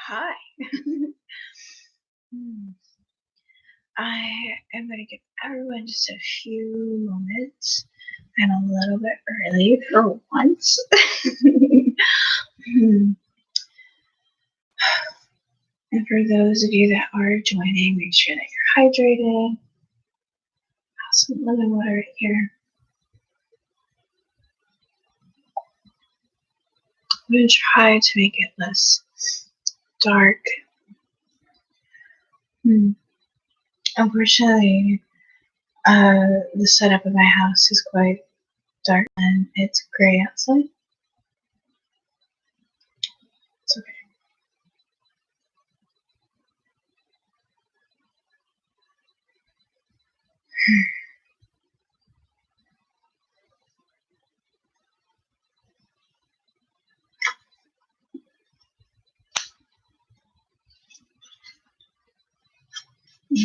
Hi. I am going to give everyone just a few moments. I'm a little bit early for once. And for those of you that are joining, make sure that you're hydrated. Have some lemon water right here. I'm going to try to make it less dark. Unfortunately, the setup of my house is quite dark and it's gray outside. It's okay.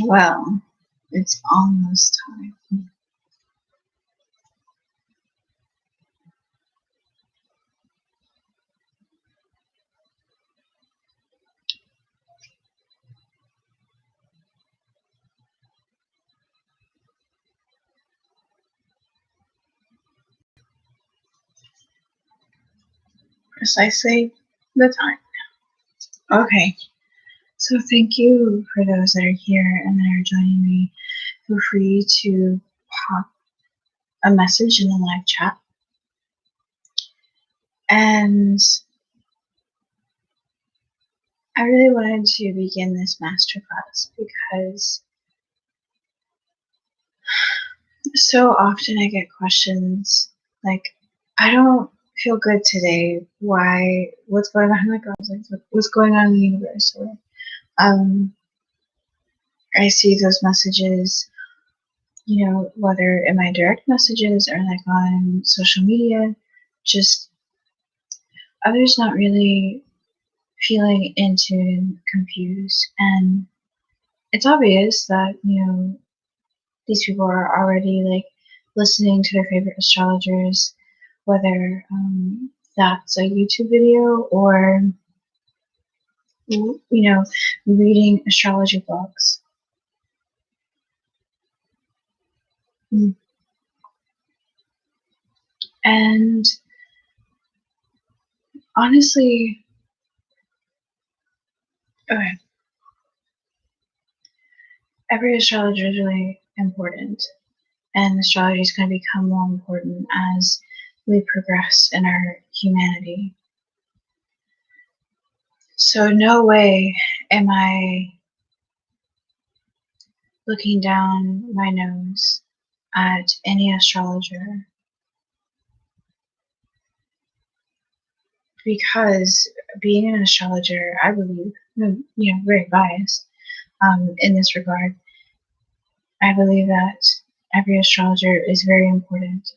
Well, it's almost time. Precisely the time. Okay, so thank you for those that are here and that are joining me. Feel free to pop a message in the live chat. And I really wanted to begin this masterclass because so often I get questions like, I don't feel good today. Why? What's going on? Like, what's going on in the universe? Or I see those messages, whether in my direct messages or like on social media, just others not really feeling into and confused. And it's obvious that, these people are already like listening to their favorite astrologers, whether that's a YouTube video or, reading astrology books. And honestly, okay, every astrologer is really important, and astrology is going to become more important as we progress in our humanity. So no way am I looking down my nose at any astrologer, because being an astrologer, I believe, very biased in this regard, I believe that every astrologer is very important.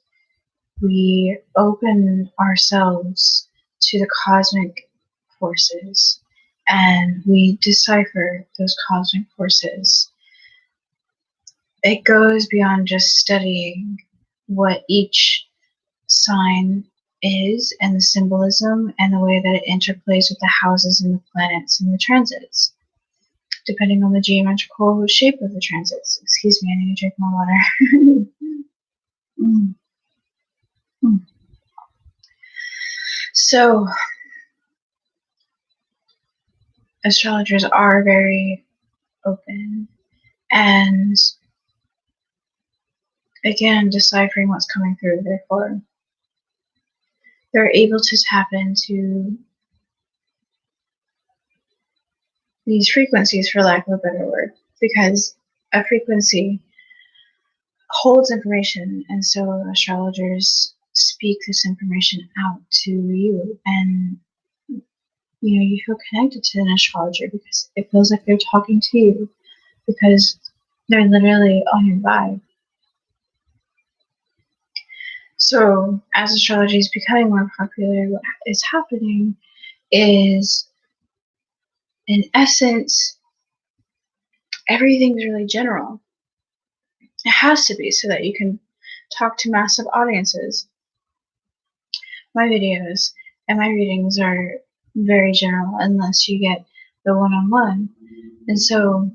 We open ourselves to the cosmic forces and we decipher those cosmic forces. It goes beyond just studying what each sign is and the symbolism and the way that it interplays with the houses and the planets and the transits, depending on the geometrical shape of the transits. Excuse me, I need to drink more water. So, astrologers are very open and, again, deciphering what's coming through. Therefore, they're able to tap into these frequencies, for lack of a better word, because a frequency holds information, and so astrologers speak this information out to you, and you feel connected to an astrologer because it feels like they're talking to you, because they're literally on your vibe. So as astrology is becoming more popular, what is happening is, in essence, everything's really general. It has to be so that you can talk to massive audiences. My videos and my readings are very general unless you get the one-on-one. And so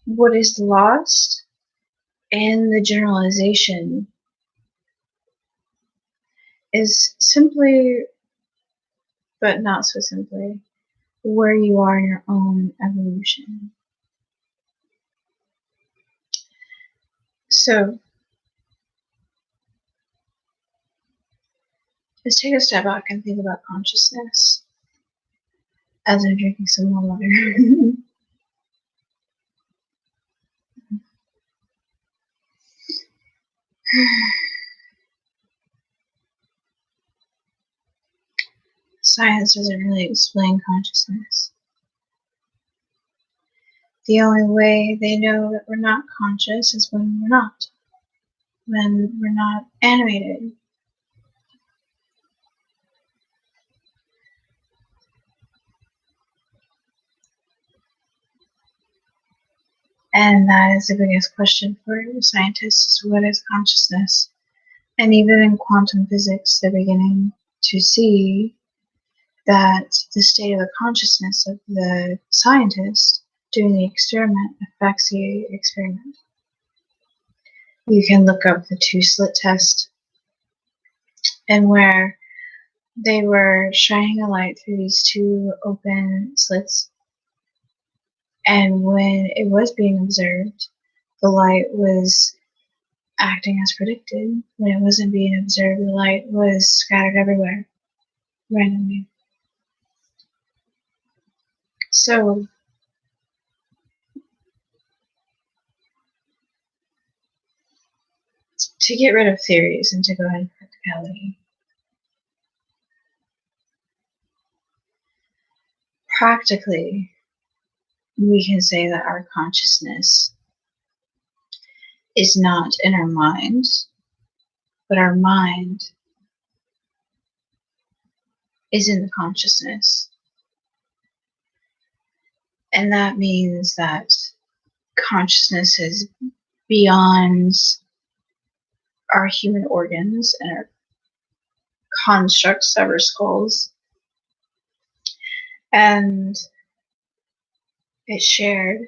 what is lost in the generalization is simply, but not so simply, where you are in your own evolution. So let's take a step back and think about consciousness as I'm drinking some more water. Science doesn't really explain consciousness. The only way they know that we're not conscious is when we're not animated. And that is the biggest question for scientists: what is consciousness? And even in quantum physics, they're beginning to see that the state of the consciousness of the scientist doing the experiment affects the experiment. You can look up the two-slit test, and where they were shining a light through these two open slits, and when it was being observed, the light was acting as predicted. When it wasn't being observed, the light was scattered everywhere, randomly. So, to get rid of theories and to go into practicality, practically, we can say that our consciousness is not in our mind, but our mind is in the consciousness. And that means that consciousness is beyond our human organs and our constructs of our skulls. And it's shared.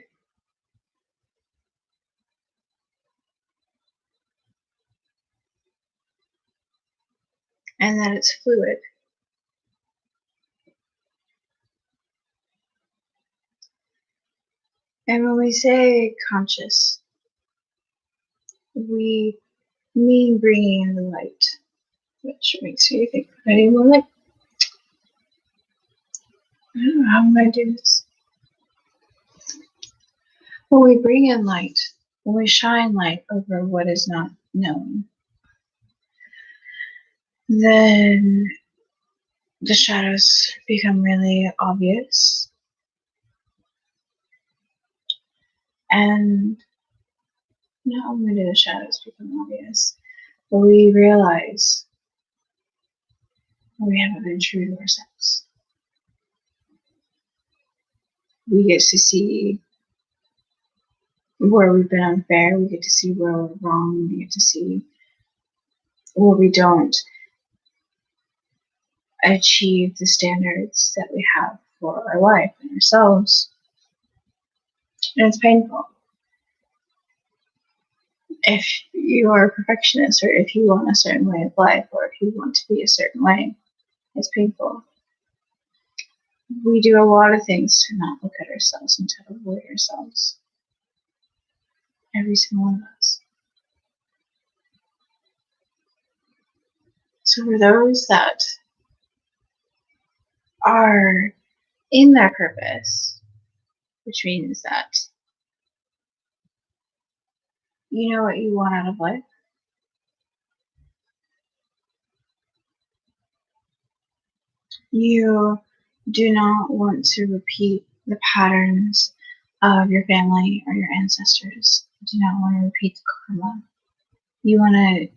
And that it's fluid. And when we say conscious, we mean bringing in the light, which makes me think I need more light. I don't know how I'm going to do this. When we bring in light, when we shine light over what is not known, then the shadows become really obvious. And not only do the shadows become obvious, but we realize we haven't been true to ourselves. We get to see where we've been unfair, we get to see where we're wrong, we get to see where we don't achieve the standards that we have for our life and ourselves. And it's painful. If you are a perfectionist, or if you want a certain way of life, or if you want to be a certain way, it's painful. We do a lot of things to not look at ourselves and to avoid ourselves. Every single one of us. So for those that are in their purpose, which means that you know what you want out of life, you do not want to repeat the patterns of your family or your ancestors. You do not want to repeat the karma. You want to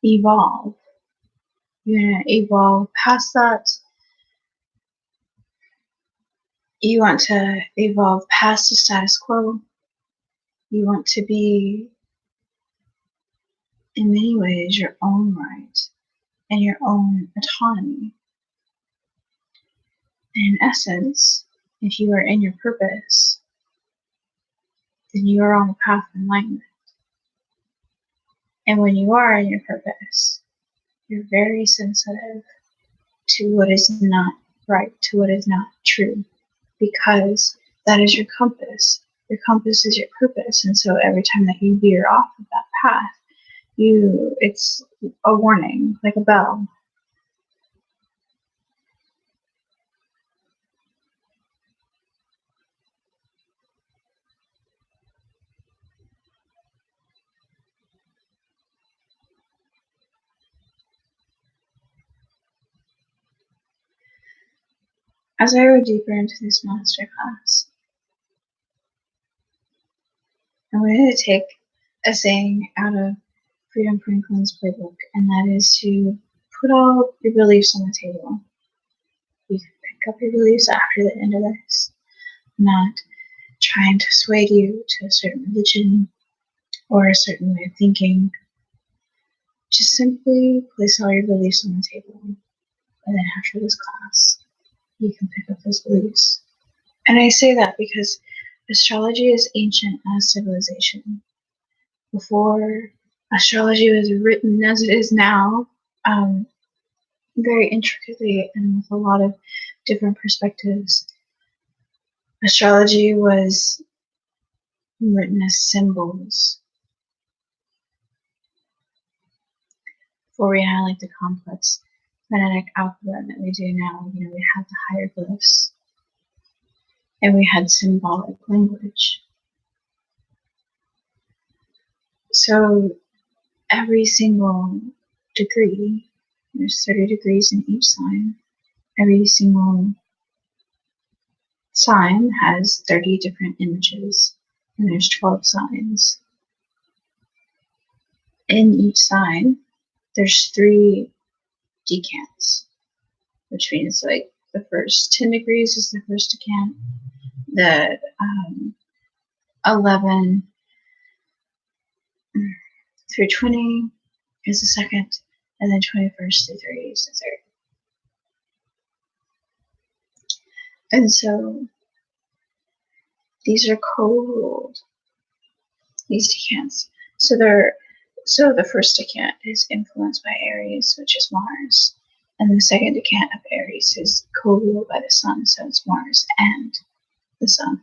evolve. You want to evolve past that. You want to evolve past the status quo. You want to be, in many ways, your own right and your own autonomy. In essence, if you are in your purpose, then you are on the path of enlightenment. And when you are in your purpose, you're very sensitive to what is not right, to what is not true, because that is your compass. Your compass is your purpose. And so every time that you veer off of that path, it's a warning, like a bell. As I go deeper into this masterclass, I'm going to take a saying out of Freedom Franklin's playbook, and that is to put all your beliefs on the table. You can pick up your beliefs after the end of this. I'm not trying to sway you to a certain religion or a certain way of thinking. Just simply place all your beliefs on the table, and then after this class, you can pick up those beliefs. And I say that because astrology is ancient as civilization. Before astrology was written as it is now, very intricately and with a lot of different perspectives, astrology was written as symbols. Before we had like the complex phonetic alphabet that we do now, we had the hieroglyphs and we had symbolic language. So every single degree, there's 30 degrees in each sign, every single sign has 30 different images, and there's 12 signs. In each sign, there's 3 decants, which means like the first 10 degrees is the first decant, the 11 through 20 is the second, and then 21st through 30 is the third. And so these are co-ruled, these decants. So the first decant is influenced by Aries, which is Mars, and the second decant of Aries is co-ruled by the Sun, so it's Mars and the Sun.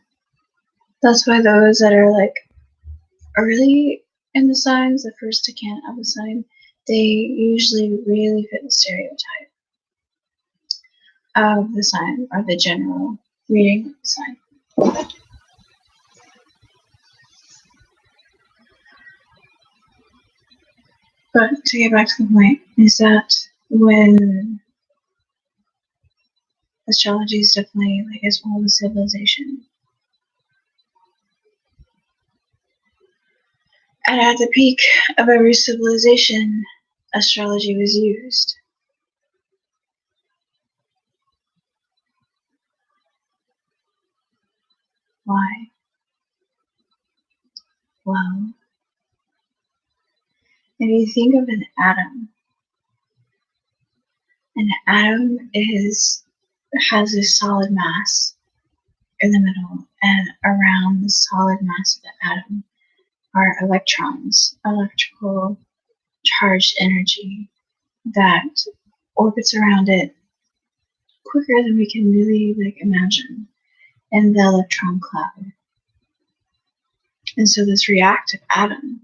That's why those that are like early in the signs, the first decant of the sign, they usually really fit the stereotype of the sign, or the general reading of the sign. But to get back to the point, is that when astrology is definitely like as old as civilization, and at the peak of every civilization, astrology was used. Why? Well, if you think of an atom has a solid mass in the middle, and around the solid mass of the atom are electrons, electrical charged energy that orbits around it quicker than we can really imagine in the electron cloud. And so this reactive atom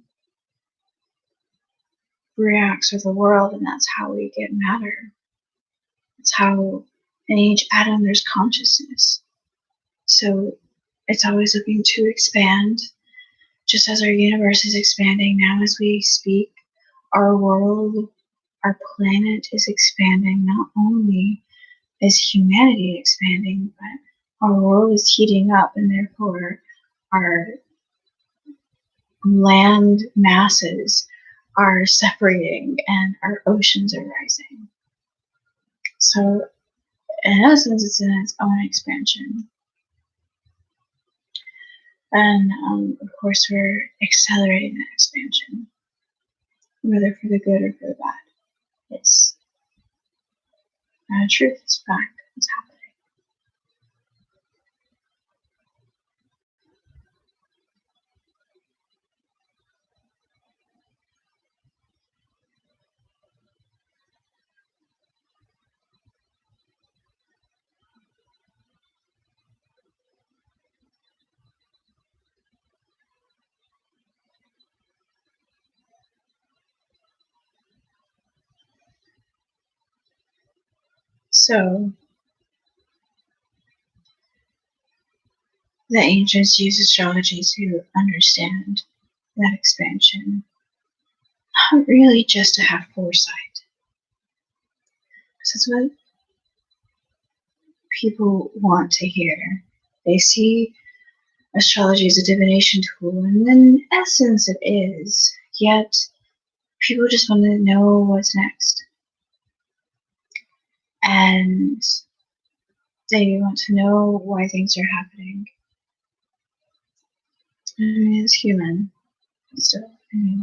reacts with the world, and that's how we get matter. It's how in each atom there's consciousness. So it's always looking to expand, just as our universe is expanding now as we speak. Our world, our planet is expanding. Not only is humanity expanding, but our world is heating up, and therefore our land masses are separating and our oceans are rising. So in essence, it's in its own expansion. And of course, we're accelerating that expansion, whether for the good or for the bad. It's truth, it's fact, it's happening. So, the ancients used astrology to understand that expansion, not really just to have foresight. Because that's what people want to hear. They see astrology as a divination tool, and in essence it is, yet people just want to know what's next. And they want to know why things are happening. I mean, it's human. Still, I mean,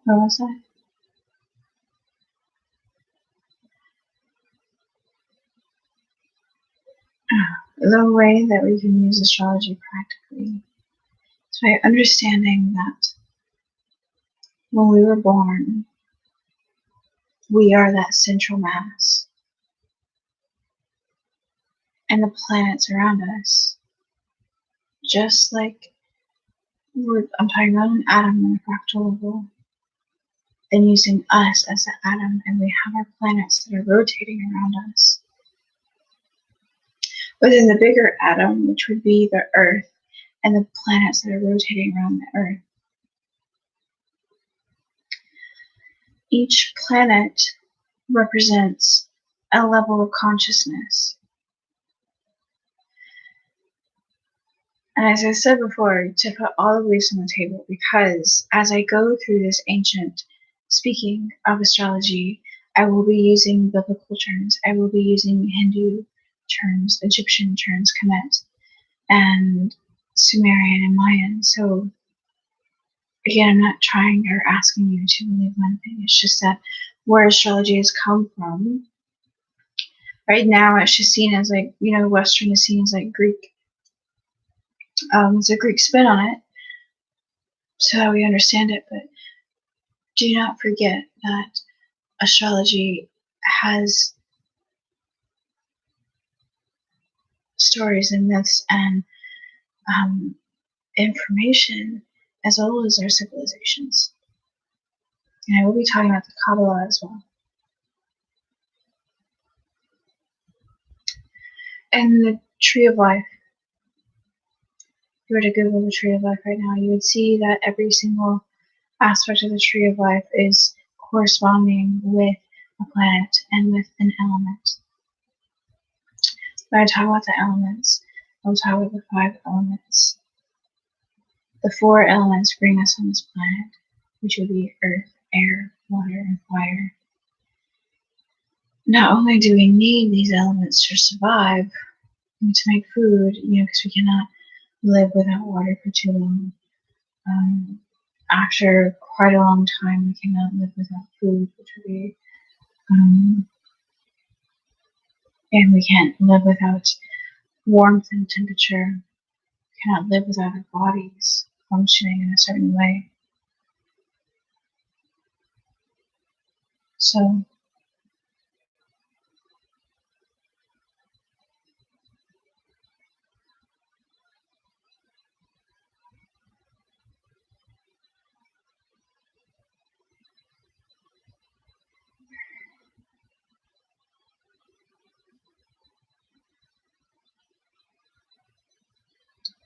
what was that? The way that we can use astrology practically is by understanding that when we were born, we are that central mass, and the planets around us, just like I'm talking about an atom on a fractal level, and using us as an atom, and we have our planets that are rotating around us. Within the bigger atom, which would be the Earth, and the planets that are rotating around the Earth. Each planet represents a level of consciousness. And as I said before, to put all the beliefs on the table, because as I go through this ancient speaking of astrology, I will be using biblical terms. I will be using Hindu terms, Egyptian terms, Kemet, and Sumerian and Mayan. So again, I'm not trying or asking you to believe one thing. It's just that where astrology has come from, right now it's just seen as like, Western is seen as like Greek. It's a Greek spin on it, so that we understand it. But do not forget that astrology has stories and myths and information as well as our civilizations. And I will be talking about the Kabbalah as well. And the Tree of Life. If you were to Google the Tree of Life right now, you would see that every single aspect of the Tree of Life is corresponding with a planet and with an element. When I talk about the elements, I'll talk about the 5 elements. The 4 elements bring us on this planet, which would be earth, air, water, and fire. Not only do we need these elements to survive and to make food, because we cannot live without water for too long. After quite a long time, we cannot live without food, which would be, and we can't live without warmth and temperature. We cannot live without our bodies functioning in a certain way. So,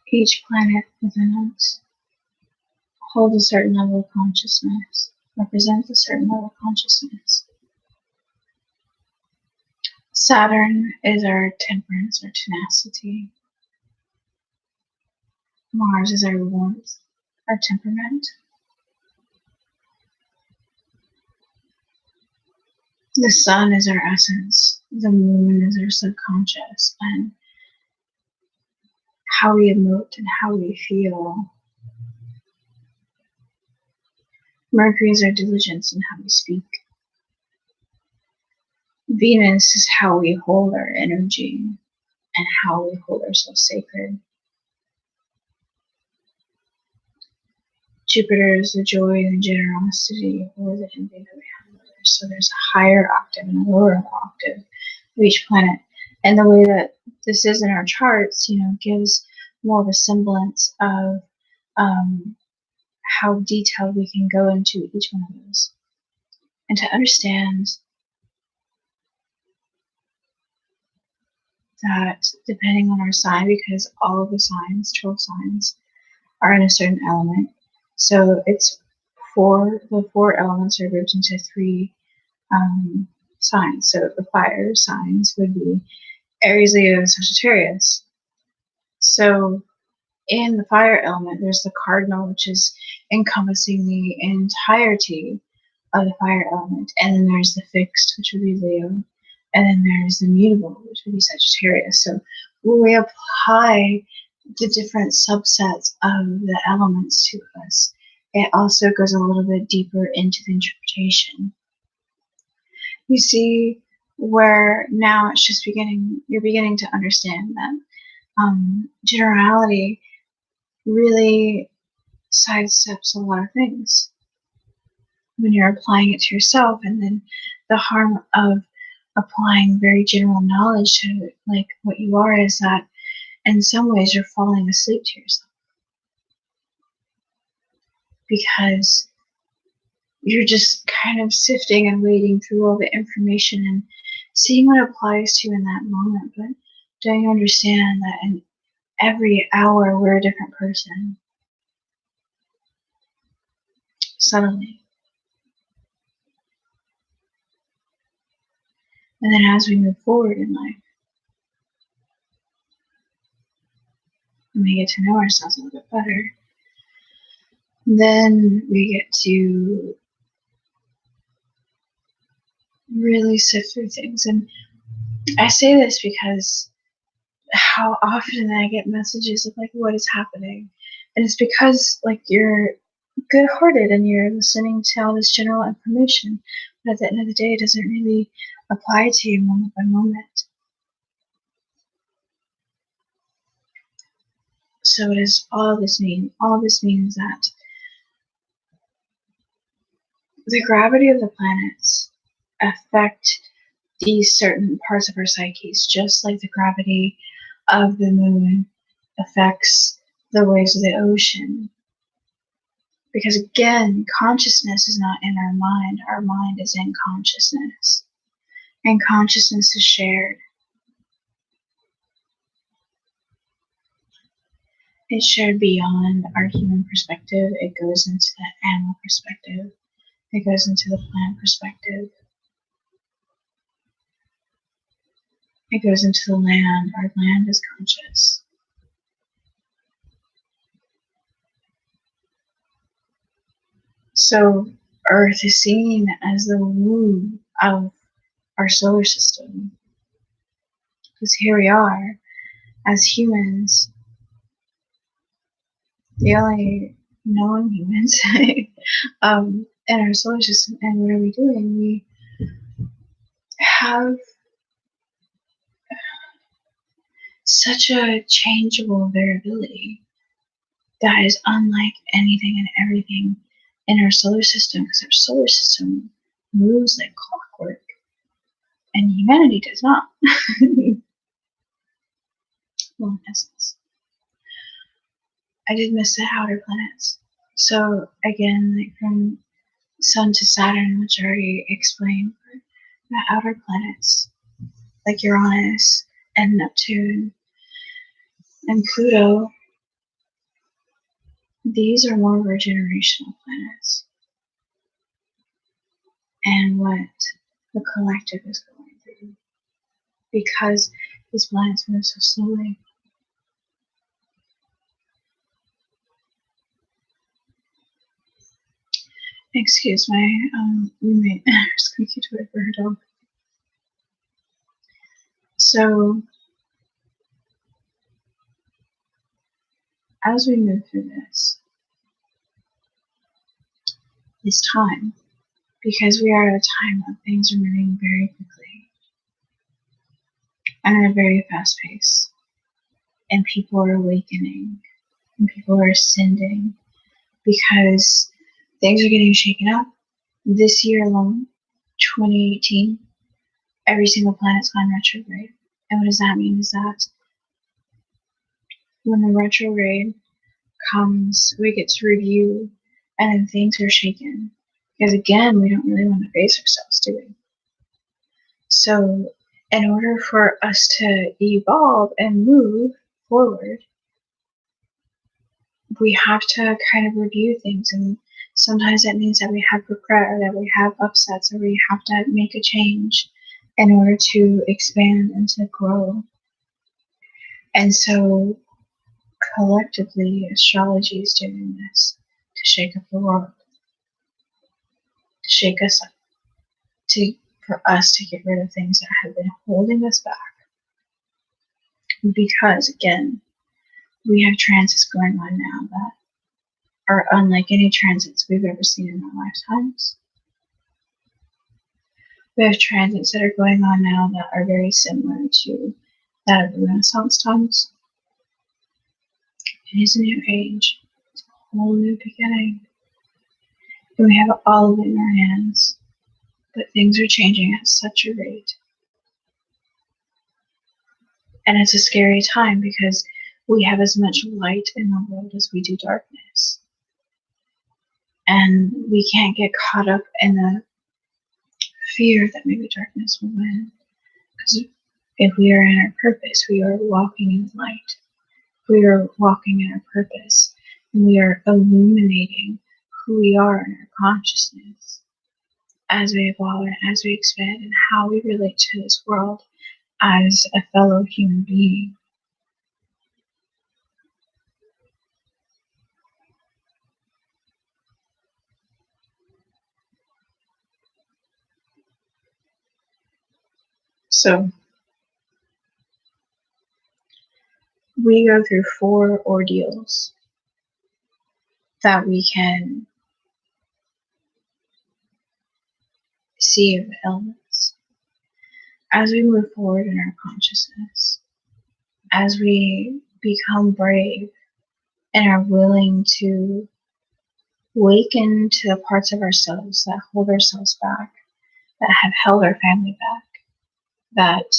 each planet within us holds a certain level of consciousness, represents a certain level of consciousness. Saturn is our temperance, our tenacity. Mars is our warmth, our temperament. The sun is our essence. The moon is our subconscious and how we emote and how we feel. Mercury is our diligence and how we speak. Venus is how we hold our energy and how we hold ourselves sacred. Jupiter is the joy and generosity or the envy that we have of others. So there's a higher octave and a lower octave of each planet. And the way that this is in our charts, gives more of a semblance of how detailed we can go into each one of those. And to understand that depending on our sign, because all of the signs, 12 signs, are in a certain element. So the four elements are grouped into three signs. So the fire signs would be Aries, Leo, and Sagittarius. So in the fire element, there's the cardinal, which is encompassing the entirety of the fire element. And then there's the fixed, which would be Leo. And then there's the mutable, which would be Sagittarius. So when we apply the different subsets of the elements to us, it also goes a little bit deeper into the interpretation. You see where now it's just you're beginning to understand that generality really sidesteps a lot of things when you're applying it to yourself, and then the harm of applying very general knowledge to like what you are is that in some ways you're falling asleep to yourself because you're just kind of sifting and wading through all the information and seeing what applies to you in that moment. But don't you understand that in every hour we're a different person? Subtly. And then as we move forward in life, and we get to know ourselves a little bit better, then we get to really sift through things. And I say this because how often I get messages of like, what is happening? And it's because like you're good-hearted and you're listening to all this general information, but at the end of the day, it doesn't really apply to you moment by moment. So what does all this mean? All this means that the gravity of the planets affect these certain parts of our psyches, just like the gravity of the moon affects the waves of the ocean. Because again, consciousness is not in our mind is in consciousness. And consciousness is shared. It's shared beyond our human perspective. It goes into the animal perspective. It goes into the plant perspective. It goes into the land. Our land is conscious. So Earth is seen as the womb of our solar system. Because here we are, as humans, the only known humans in our solar system. And what are we doing? We have such a changeable variability that is unlike anything and everything in our solar system, because our solar system moves like clockwork and humanity does not. Well, in essence. I did miss the outer planets. So again, like from Sun to Saturn, which I already explained, the outer planets like Uranus and Neptune and Pluto, these are more of our generational planets. And what the collective is going through. Because these planets move so slowly. Excuse my roommate, squeaky toy for her dog. So, as we move through this time, because we are at a time of things are moving very quickly and at a very fast pace, and people are awakening, and people are ascending, because things are getting shaken up. This year alone, 2018, every single planet's gone retrograde. And what does that mean is that when the retrograde comes, we get to review, and then things are shaken. Because again, we don't really want to face ourselves, do we? So, in order for us to evolve and move forward, we have to kind of review things. And sometimes that means that we have regret, or that we have upsets, or we have to make a change in order to expand and to grow. And so, collectively, astrology is doing this to shake up the world, to shake us up, for us to get rid of things that have been holding us back. Because, again, we have transits going on now that are unlike any transits we've ever seen in our lifetimes. We have transits that are going on now that are very similar to that of the Renaissance times. It is a new age. It's a whole new beginning. And we have all of it in our hands. But things are changing at such a rate. And it's a scary time because we have as much light in the world as we do darkness. And we can't get caught up in the fear that maybe darkness will win. Because if we are in our purpose, we are walking in light. We are walking in our purpose. And we are illuminating who we are in our consciousness as we evolve and as we expand and how we relate to this world as a fellow human being. So, we go through 4 ordeals that we can see of the elements. As we move forward in our consciousness, as we become brave and are willing to awaken to the parts of ourselves that hold ourselves back, that have held our family back, that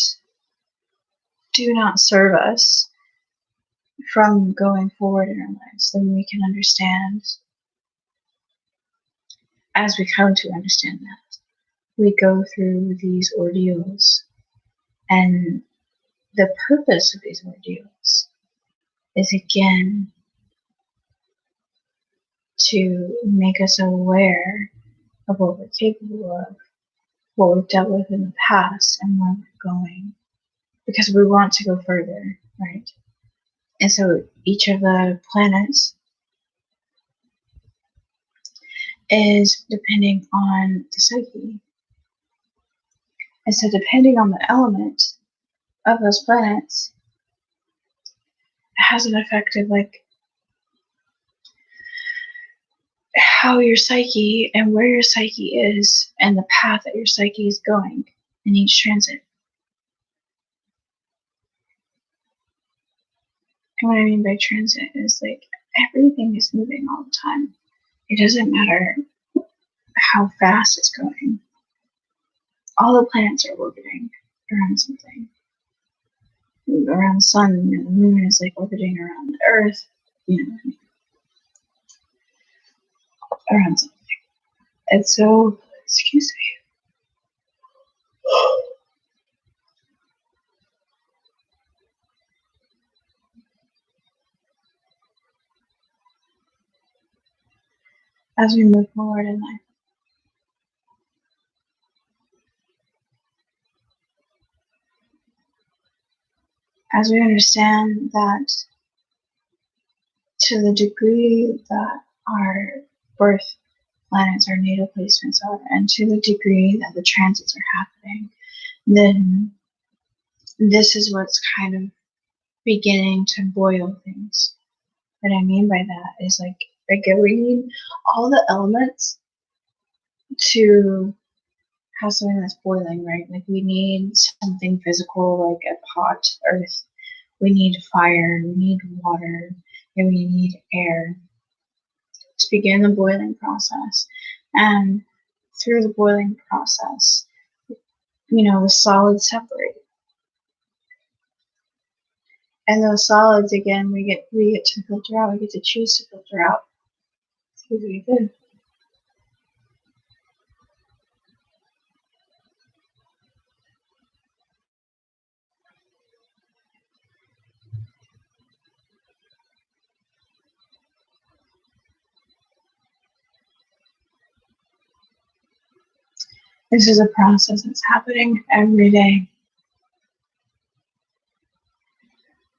do not serve us from going forward in our lives, then we can understand, as we come to understand that, we go through these ordeals. And the purpose of these ordeals is, again, to make us aware of what we're capable of, what we've dealt with in the past, and where we're going. Because we want to go further, right? And so each of the planets is depending on the psyche. And so depending on the element of those planets, it has an effect of like how your psyche and where your psyche is and the path that your psyche is going in each transit. And what I mean by transit is like everything is moving all the time. It doesn't matter how fast it's going. All the planets are orbiting around something. Around the sun, the moon is like orbiting around the earth, around something. And so, excuse me. As we move forward in life, as we understand that to the degree that our birth planets, our natal placements are, and to the degree that the transits are happening, then this is what's kind of beginning to boil things. What I mean by that is like we need all the elements to have something that's boiling, right? Like we need something physical, like a pot, earth. We need fire, we need water, and we need air. to begin the boiling process. And through the boiling process, the solids separate. And those solids, again, we get to filter out. We get to choose to filter out. It's really good. This is a process that's happening every day.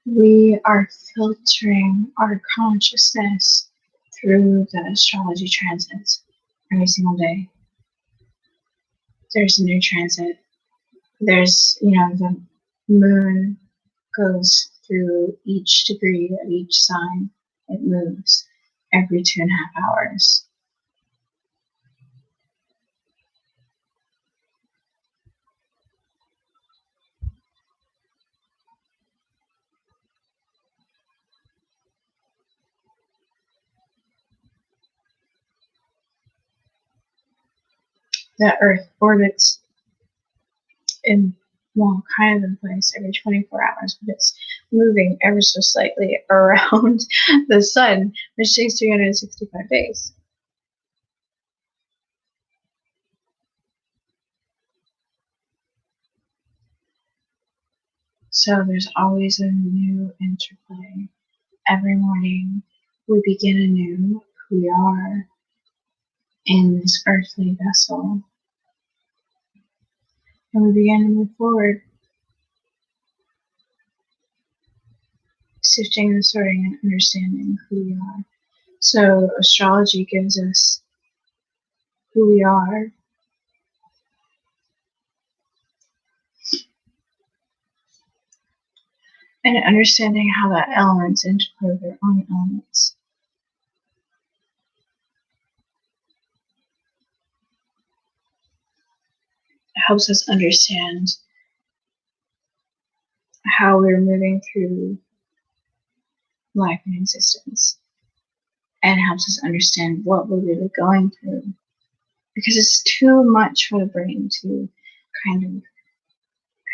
We are filtering our consciousness through the astrology transits every single day. There's a new transit. There's, the moon goes through each degree of each sign. It moves every 2.5 hours. The Earth orbits kind of in place every 24 hours, but it's moving ever so slightly around the sun, which takes 365 days. So there's always a new interplay. Every morning we begin anew who we are in this earthly vessel. And we begin to move forward, sifting and sorting and understanding who we are. So astrology gives us who we are, and understanding how that elements interplay with their own elements. It helps us understand how we're moving through life and existence, and helps us understand what we're really going through, because it's too much for the brain to kind of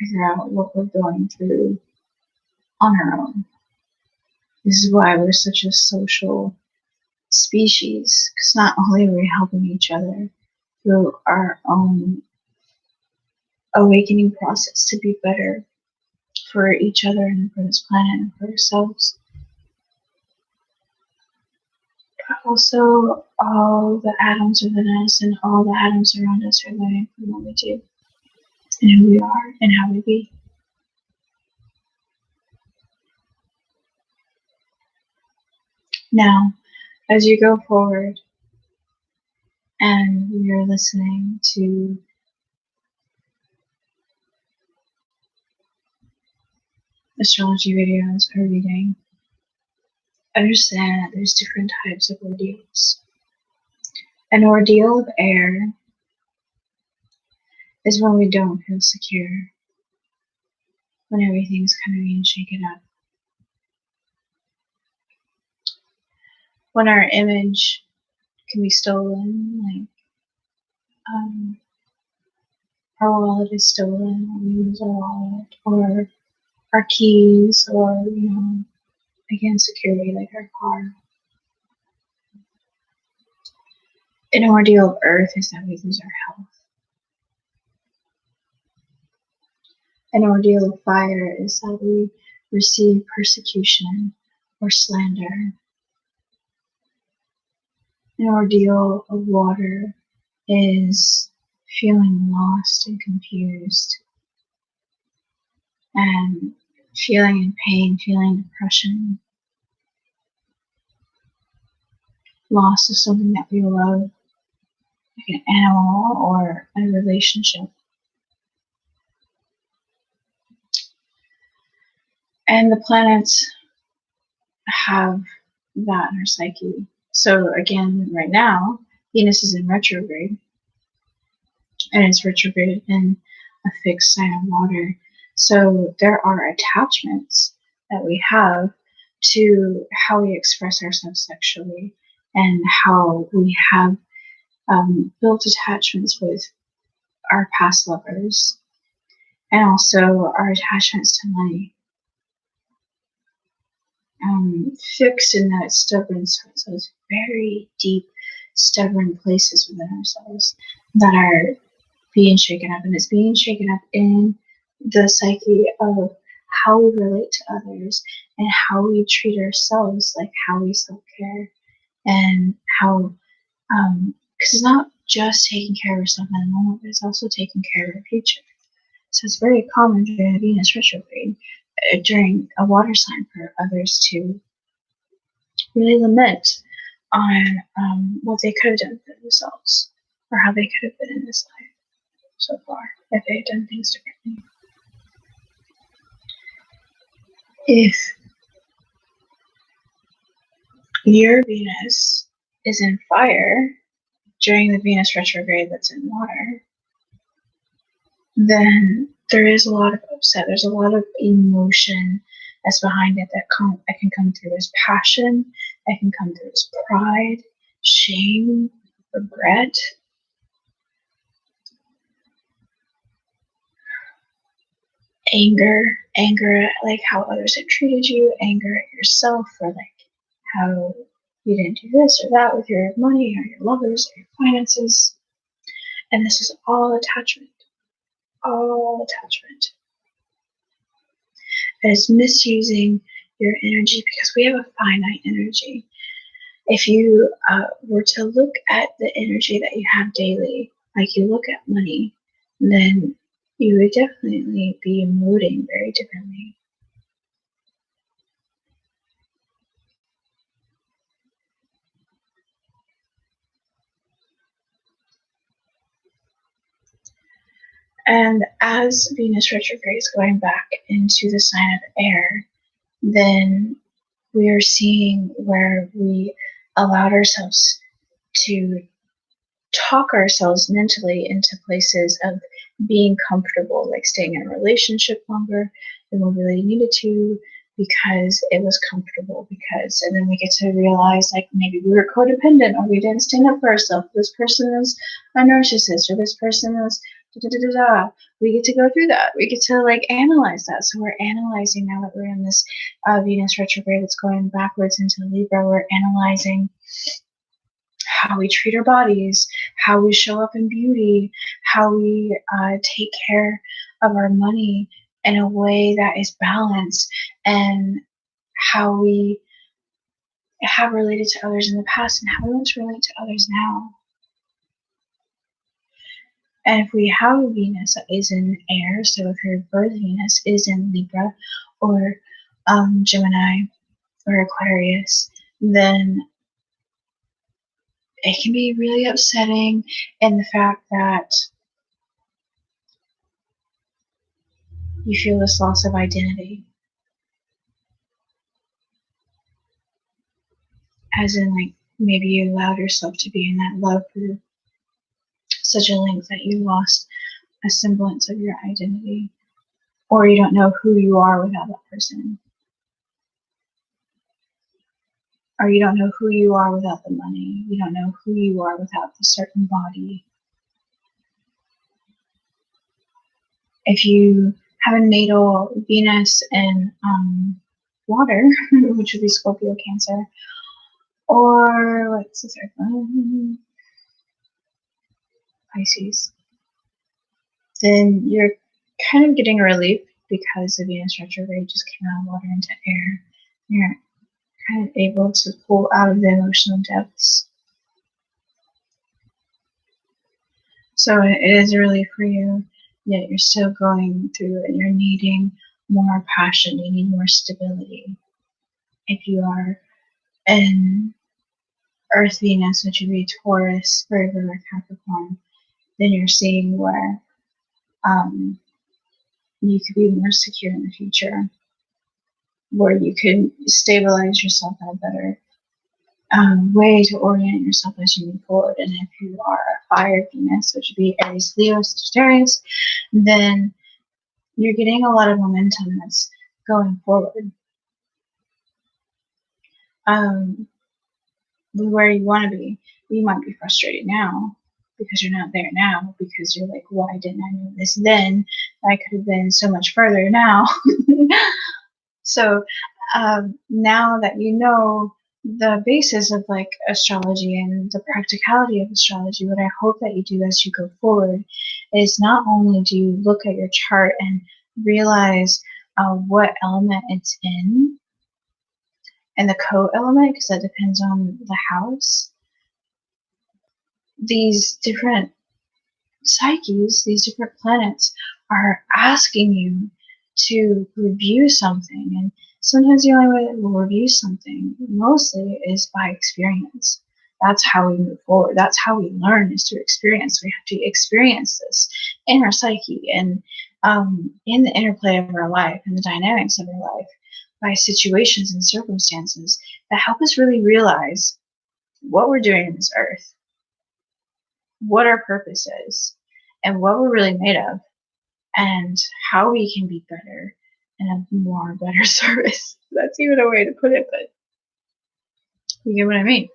figure out what we're going through on our own. This is why we're such a social species, because not only are we helping each other through our own awakening process to be better for each other and for this planet and for ourselves, but also all the atoms within us and all the atoms around us are learning from what we do and who we are and how we be. Now, as you go forward and you're listening to astrology videos or reading, understand that there's different types of ordeals. An ordeal of air is when we don't feel secure, when everything's kind of being shaken up. When our image can be stolen, like our wallet is stolen, or we lose our wallet, or our keys, or, again, security, like our car. An ordeal of earth is that we lose our health. An ordeal of fire is that we receive persecution or slander. An ordeal of water is feeling lost and confused, and feeling in pain, feeling depression, loss of something that we love, like an animal or a relationship. And the planets have that in our psyche. So again, right now, Venus is in retrograde, and it's retrograde in a fixed sign of water. So there are attachments that we have to how we express ourselves sexually and how we have built attachments with our past lovers, and also our attachments to money. Fixed in that stubborn, so those very deep, stubborn places within ourselves that are being shaken up, and it's being shaken up in the psyche of how we relate to others and how we treat ourselves, like how we self-care, and how because it's not just taking care of yourself in the moment, but it's also taking care of your future. So it's very common during a Venus retrograde, during a water sign, for others to really lament on what they could have done for themselves, or how they could have been in this life so far if they had done things differently. If your Venus is in fire during the Venus retrograde that's in water, then there is a lot of upset. There's a lot of emotion that's behind it that can come through as passion, that can come through as pride, shame, regret. Anger at like how others have treated you, anger at yourself for like how you didn't do this or that with your money or your lovers or your finances. And this is all attachment. All attachment. It is misusing your energy because we have a finite energy. If you were to look at the energy that you have daily, like you look at money, then you would definitely be emoting very differently. And as Venus retrograde is going back into the sign of air, then we are seeing where we allowed ourselves to talk ourselves mentally into places of being comfortable, like staying in a relationship longer than we really needed to because it was comfortable. And then we get to realize like maybe we were codependent, or we didn't stand up for ourselves. This person is a narcissist, or this person is we get to go through that. We get to like analyze that. So we're analyzing, now that we're in this Venus retrograde that's going backwards into Libra, we're analyzing how we treat our bodies, how we show up in beauty, how we take care of our money in a way that is balanced, and how we have related to others in the past and how we want to relate to others now. And if we have a Venus that is in air, so if your birth Venus is in Libra or Gemini or Aquarius, then it can be really upsetting in the fact that you feel this loss of identity. As in, like, maybe you allowed yourself to be in that love for such a length that you lost a semblance of your identity, or you don't know who you are without that person, or you don't know who you are without the money, you don't know who you are without the certain body. If you have a natal Venus in water, which would be Scorpio, Cancer, or what's the third one? Pisces, then you're kind of getting a relief because the Venus retrograde just came out of water into air. You're kind of able to pull out of the emotional depths. So it is a relief for you, yet you're still going through it. You're needing more passion, you need more stability. If you are in Earth Venus, which would be Taurus, Virgo, or Capricorn, then you're seeing where you could be more secure in the future, where you could stabilize yourself in a better way to orient yourself as you move forward. And if you are a fire Venus, which would be Aries, Leo, Sagittarius, then you're getting a lot of momentum that's going forward. where you want to be. You might be frustrated now because you're not there now, because you're like, why didn't I know this then? I could have been so much further now. So now that you know the basis of like astrology and the practicality of astrology, what I hope that you do as you go forward is not only do you look at your chart and realize what element it's in and the co-element, because that depends on the house. These different psyches, these different planets are asking you to review something, and sometimes the only way that we'll review something mostly is by experience. That's how we move forward. That's how we learn, is through experience. We have to experience this in our psyche and in the interplay of our life and the dynamics of our life by situations and circumstances that help us really realize what we're doing in this earth, what our purpose is, and what we're really made of, and how we can be better and a more better service. That's even a way to put it, but you get what I mean.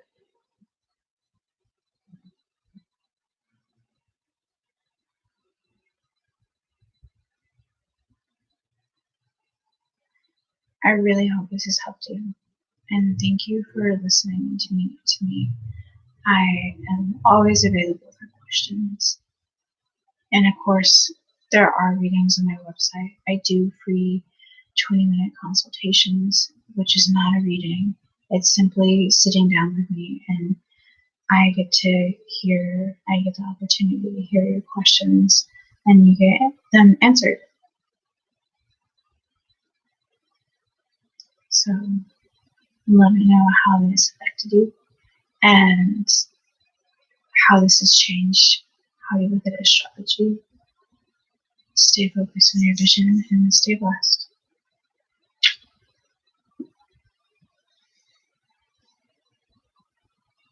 I really hope this has helped you, and thank you for listening to me. I am always available for questions. And of course, there are readings on my website. I do free 20-minute consultations, which is not a reading. It's simply sitting down with me, and I get the opportunity to hear your questions, and you get them answered. So let me know how this affected you and how this has changed how you look at astrology. Stay focused on your vision and stay blessed.